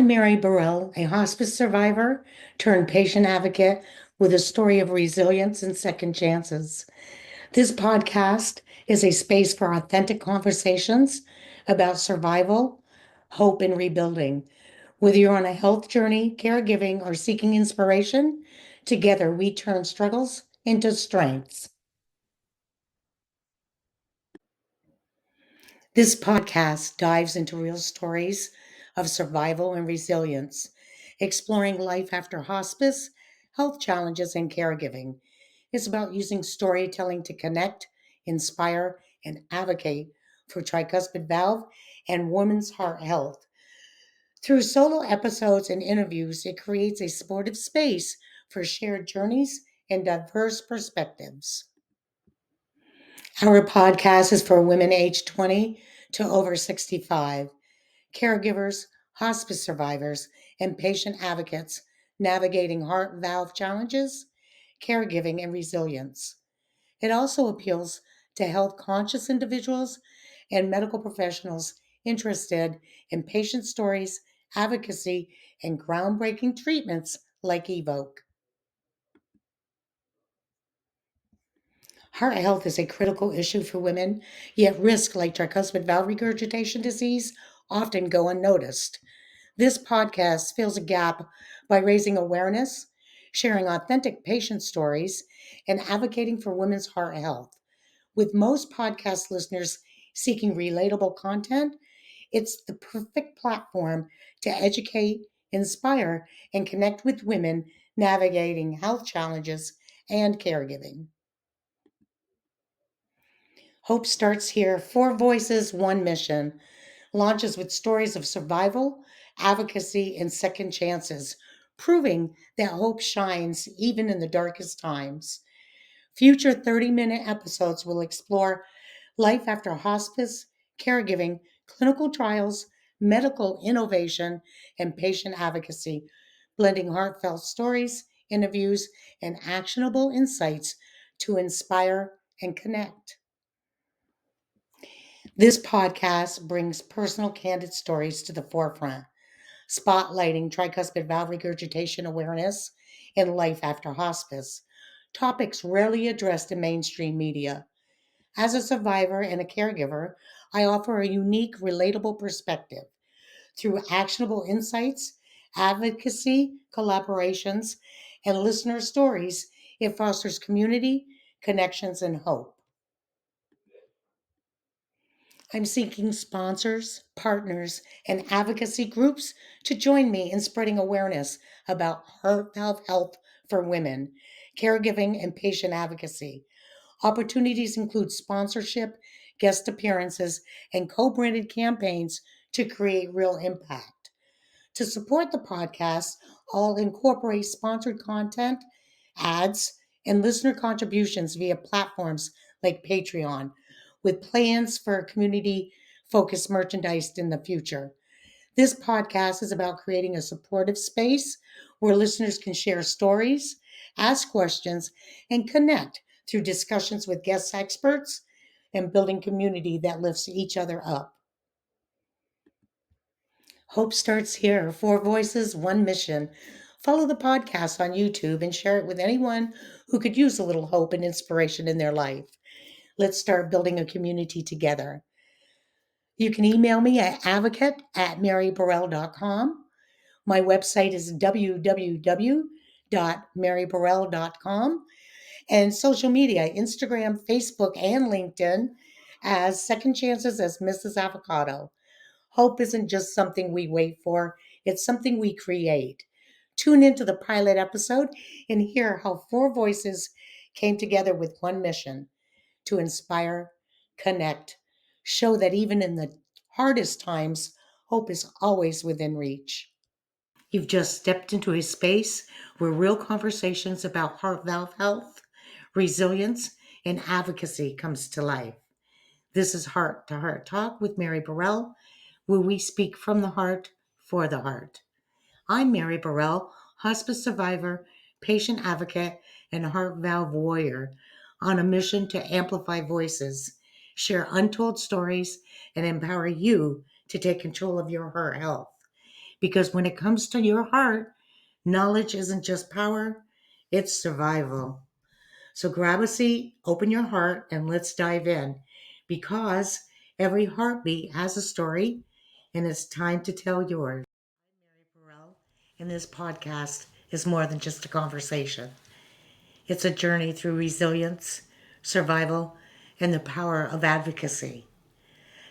I'm Mary Burrell, a hospice survivor turned patient advocate with a story of resilience and second chances. This podcast is a space for authentic conversations about survival, hope, and rebuilding. Whether you're on a health journey, caregiving, or seeking inspiration, together we turn struggles into strengths. This podcast dives into real stories of survival and resilience, exploring life after hospice, health challenges, and caregiving. It's about using storytelling to connect, inspire, and advocate for tricuspid valve and women's heart health. Through solo episodes and interviews, it creates a supportive space for shared journeys and diverse perspectives. Our podcast is for women aged 20 to over 65, caregivers, hospice survivors, and patient advocates navigating heart valve challenges, caregiving, and resilience. It also appeals to health conscious individuals and medical professionals interested in patient stories, advocacy, and groundbreaking treatments like Evoke. Heart health is a critical issue for women, yet risks like tricuspid valve regurgitation disease often go unnoticed. This podcast fills a gap by raising awareness, sharing authentic patient stories, and advocating for women's heart health. With most podcast listeners seeking relatable content, it's the perfect platform to educate, inspire, and connect with women navigating health challenges and caregiving. Hope starts here. Four voices, one mission. Launches with stories of survival, advocacy, and second chances, proving that hope shines even in the darkest times. Future 30-minute episodes will explore life after hospice, caregiving, clinical trials, medical innovation, and patient advocacy, blending heartfelt stories, interviews, and actionable insights to inspire and connect. This podcast brings personal, candid stories to the forefront, spotlighting tricuspid valve regurgitation awareness and life after hospice, topics rarely addressed in mainstream media. As a survivor and a caregiver, I offer a unique, relatable perspective. Through actionable insights, advocacy, collaborations, and listener stories, it fosters community, connections, and hope. I'm seeking sponsors, partners, and advocacy groups to join me in spreading awareness about heart valve health for women, caregiving, and patient advocacy. Opportunities include sponsorship, guest appearances, and co branded campaigns to create real impact. To support the podcast, I'll incorporate sponsored content, ads, and listener contributions via platforms like Patreon, with plans for community focused merchandise in the future. This podcast is about creating a supportive space where listeners can share stories, ask questions, and connect through discussions with guest experts and building community that lifts each other up. Hope starts here. Four voices, one mission. Follow the podcast on YouTube and share it with anyone who could use a little hope and inspiration in their life. Let's start building a community together. You can email me at advocate@maryburrell.com. My website is www.maryburrell.com. And social media, Instagram, Facebook, and LinkedIn as Second Chances as Mrs. Avocado. Hope isn't just something we wait for, it's something we create. Tune into the pilot episode and hear how four voices came together with one mission to inspire, connect, show that even in the hardest times, hope is always within reach. You've just stepped into a space where real conversations about heart valve health, resilience, and advocacy comes to life. This is Heart to Heart Talk with Mary Burrell, where we speak from the heart for the heart. I'm Mary Burrell, hospice survivor, patient advocate, and heart valve warrior on a mission to amplify voices, share untold stories, and empower you to take control of your heart health. Because when it comes to your heart, knowledge isn't just power, it's survival. So grab a seat, open your heart, and let's dive in. Because every heartbeat has a story, and it's time to tell yours. Burrell, and this podcast is more than just a conversation. It's a journey through resilience, survival, and the power of advocacy.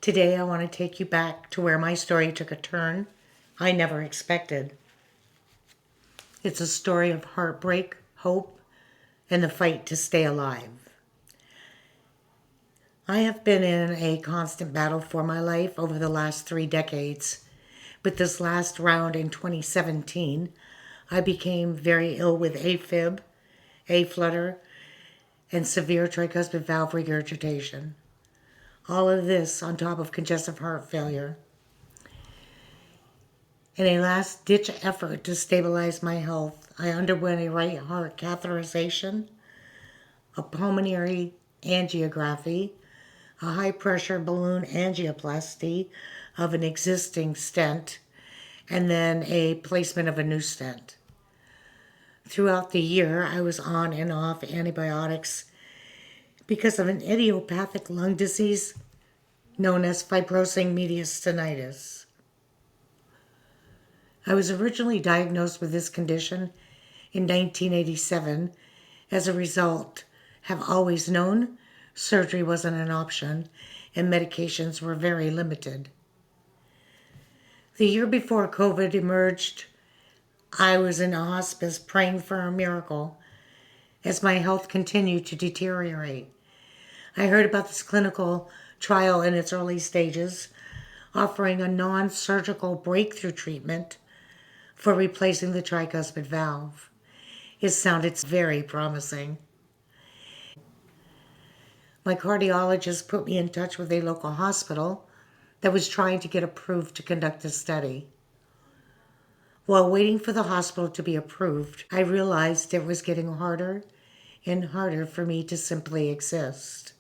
Today, I want to take you back to where my story took a turn I never expected. It's a story of heartbreak, hope, and the fight to stay alive. I have been in a constant battle for my life over the last 3 decades. But this last round in 2017, I became very ill with AFib, A-flutter, and severe tricuspid valve regurgitation. All of this on top of congestive heart failure. In a last-ditch effort to stabilize my health, I underwent a right heart catheterization, a pulmonary angiography, a high-pressure balloon angioplasty of an existing stent, and then a placement of a new stent. Throughout the year, I was on and off antibiotics because of an idiopathic lung disease known as fibrosing mediastinitis. I was originally diagnosed with this condition in 1987. As a result, have always known surgery wasn't an option and medications were very limited. The year before COVID emerged, I was in a hospice praying for a miracle as my health continued to deteriorate. I heard about this clinical trial in its early stages, offering a non-surgical breakthrough treatment for replacing the tricuspid valve. It sounded very promising. My cardiologist put me in touch with a local hospital that was trying to get approved to conduct the study. While waiting for the hospital to be approved, I realized it was getting harder and harder for me to simply exist.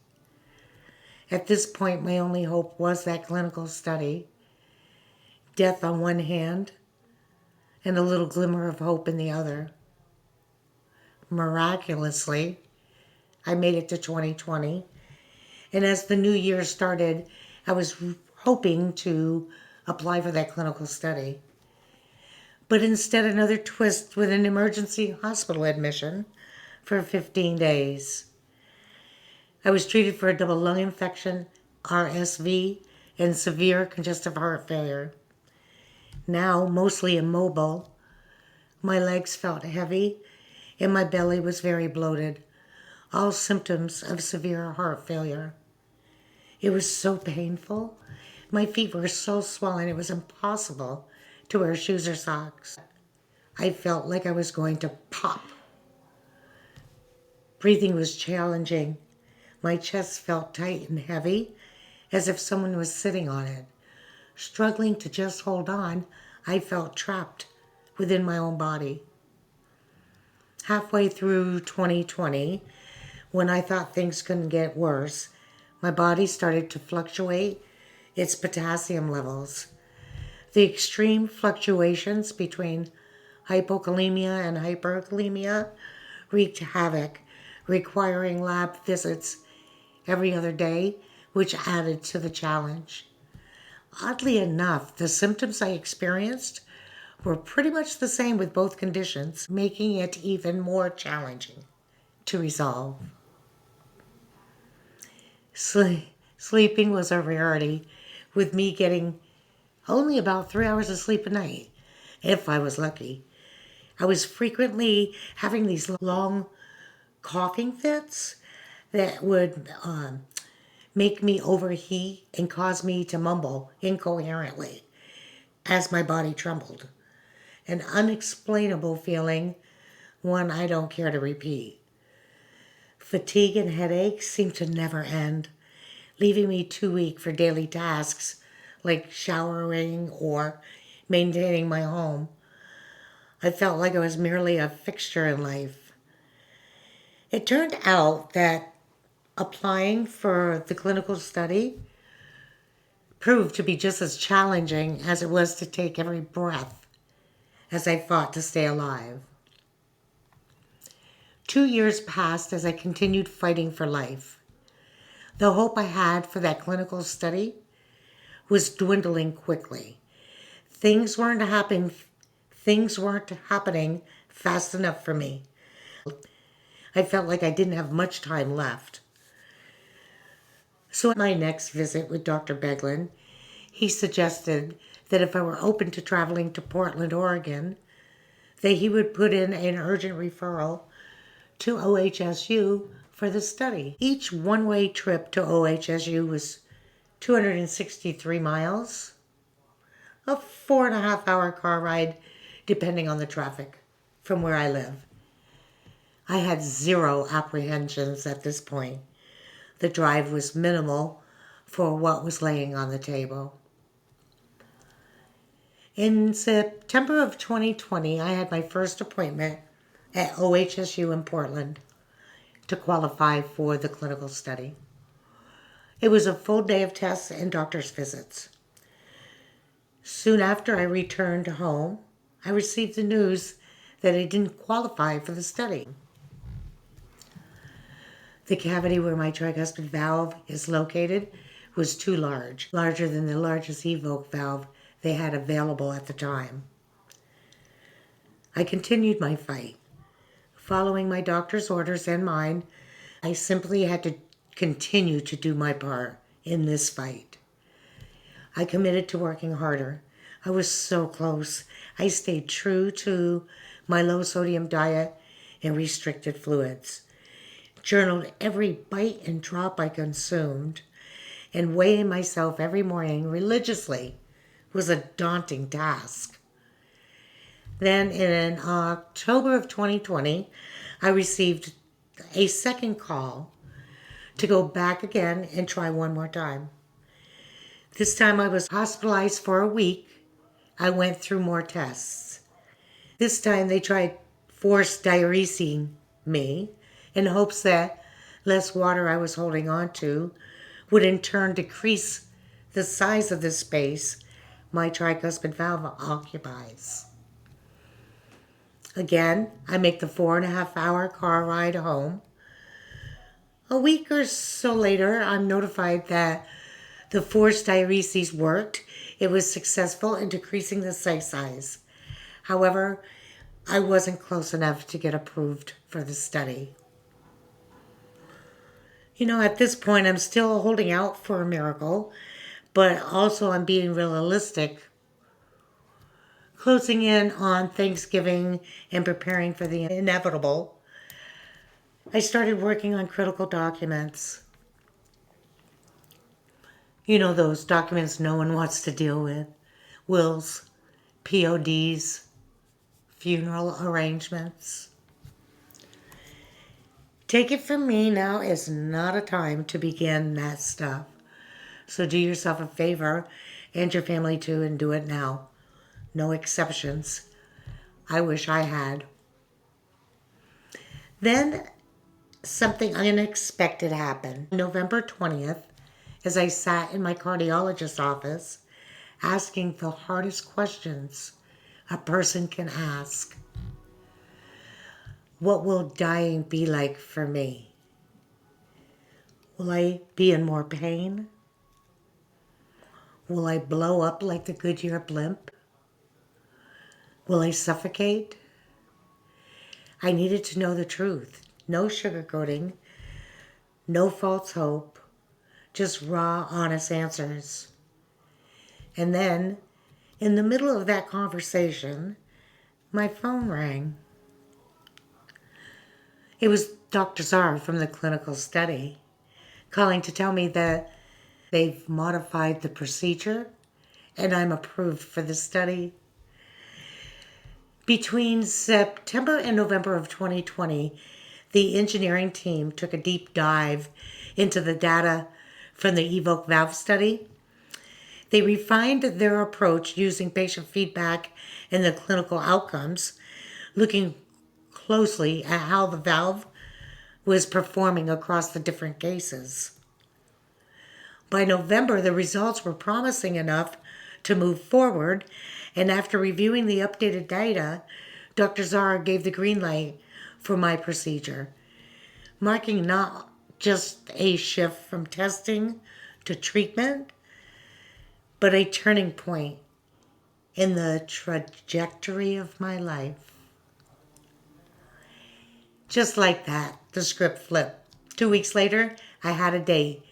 At this point, my only hope was that clinical study, death on one hand, and a little glimmer of hope in the other. Miraculously, I made it to 2020, and as the new year started, I was hoping to apply for that clinical study. But instead, another twist with an emergency hospital admission for 15 days. I was treated for a double lung infection, RSV, and severe congestive heart failure. Now, mostly immobile, my legs felt heavy and my belly was very bloated, all symptoms of severe heart failure. It was so painful. My feet were so swollen it was impossible to wear shoes or socks. I felt like I was going to pop. Breathing was challenging. My chest felt tight and heavy, as if someone was sitting on it. Struggling to just hold on, I felt trapped within my own body. Halfway through 2020, when I thought things couldn't get worse, my body started to fluctuate its potassium levels. The extreme fluctuations between hypokalemia and hyperkalemia wreaked havoc, requiring lab visits every other day, which added to the challenge. Oddly enough, the symptoms I experienced were pretty much the same with both conditions, making it even more challenging to resolve. Sleeping was a rarity, with me getting only about 3 hours of sleep a night, if I was lucky. I was frequently having these long coughing fits that would make me overheat and cause me to mumble incoherently as my body trembled. An unexplainable feeling, one I don't care to repeat. Fatigue and headaches seemed to never end, leaving me too weak for daily tasks like showering or maintaining my home. I felt like I was merely a fixture in life. It turned out that applying for the clinical study proved to be just as challenging as it was to take every breath as I fought to stay alive. 2 years passed as I continued fighting for life. The hope I had for that clinical study was dwindling quickly. Things weren't happening fast enough for me. I felt like I didn't have much time left. So at my next visit with Dr. Beglin, he suggested that if I were open to traveling to Portland, Oregon, that he would put in an urgent referral to OHSU for the study. Each one-way trip to OHSU was 263 miles, a 4.5 hour car ride, depending on the traffic from where I live. I had zero apprehensions at this point. The drive was minimal for what was laying on the table. In September of 2020, I had my first appointment at OHSU in Portland to qualify for the clinical study. It was a full day of tests and doctor's visits. Soon after I returned home, I received the news that I didn't qualify for the study. The cavity where my tricuspid valve is located was too large, larger than the largest evoke valve they had available at the time. I continued my fight. Following my doctor's orders and mine, I simply had to continue to do my part in this fight. I committed to working harder. I was so close. I stayed true to my low sodium diet and restricted fluids. Journaled every bite and drop I consumed, and weighing myself every morning religiously was a daunting task. Then in October of 2020, I received a second call to go back again and try one more time. This time I was hospitalized for a week. I went through more tests. This time they tried forced diuresing me in hopes that less water I was holding on to would in turn decrease the size of the space my tricuspid valve occupies. Again, I make the 4.5 hour car ride home. A week or so later, I'm notified that the forced diuresis worked. It was successful in decreasing the site size. However, I wasn't close enough to get approved for the study. At this point, I'm still holding out for a miracle, but also I'm being realistic. Closing in on Thanksgiving and preparing for the inevitable, I started working on critical documents. Those documents no one wants to deal with. Wills, PODs, funeral arrangements. Take it from me, now is not a time to begin that stuff. So do yourself a favor, and your family too, and do it now. No exceptions. I wish I had. Then something unexpected happened. November 20th, as I sat in my cardiologist's office, asking the hardest questions a person can ask. What will dying be like for me? Will I be in more pain? Will I blow up like the Goodyear blimp? Will I suffocate? I needed to know the truth. No sugarcoating, no false hope, just raw, honest answers. And then, in the middle of that conversation, my phone rang. It was Dr. Czar from the clinical study, calling to tell me that they've modified the procedure and I'm approved for the study. Between September and November of 2020, the engineering team took a deep dive into the data from the evoke valve study. They refined their approach using patient feedback and the clinical outcomes, looking closely at how the valve was performing across the different cases. By November, the results were promising enough to move forward, And after reviewing the updated data, Dr. Zara gave the green light for my procedure, marking not just a shift from testing to treatment, but a turning point in the trajectory of my life. Just like that, the script flipped. 2 weeks later, I had a date,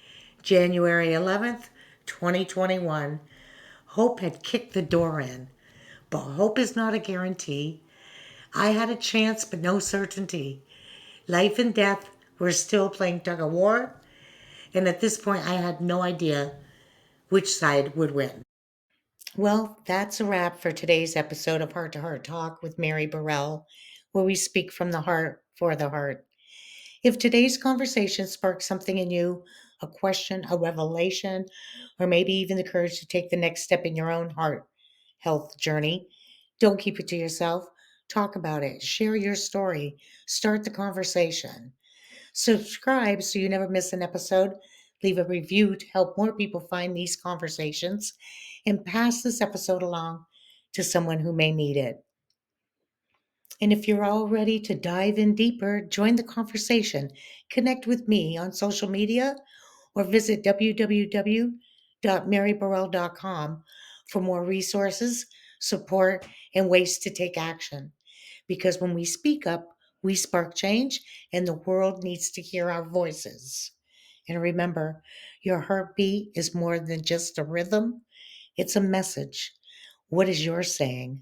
January 11th, 2021. Hope had kicked the door in, but hope is not a guarantee. I had a chance, but no certainty. Life and death were still playing tug of war, and at this point, I had no idea which side would win. Well, that's a wrap for today's episode of Heart to Heart Talk with Mary Burrell, where we speak from the heart for the heart. If today's conversation sparked something in you, a question, a revelation, or maybe even the courage to take the next step in your own heart health journey, don't keep it to yourself. Talk about it. Share your story. Start the conversation. Subscribe so you never miss an episode. Leave a review to help more people find these conversations and pass this episode along to someone who may need it. And if you're all ready to dive in deeper, join the conversation. Connect with me on social media or visit www.maryburrell.com for more resources, support, and ways to take action. Because when we speak up, we spark change, and the world needs to hear our voices. And remember, your heartbeat is more than just a rhythm, it's a message. What is yours saying?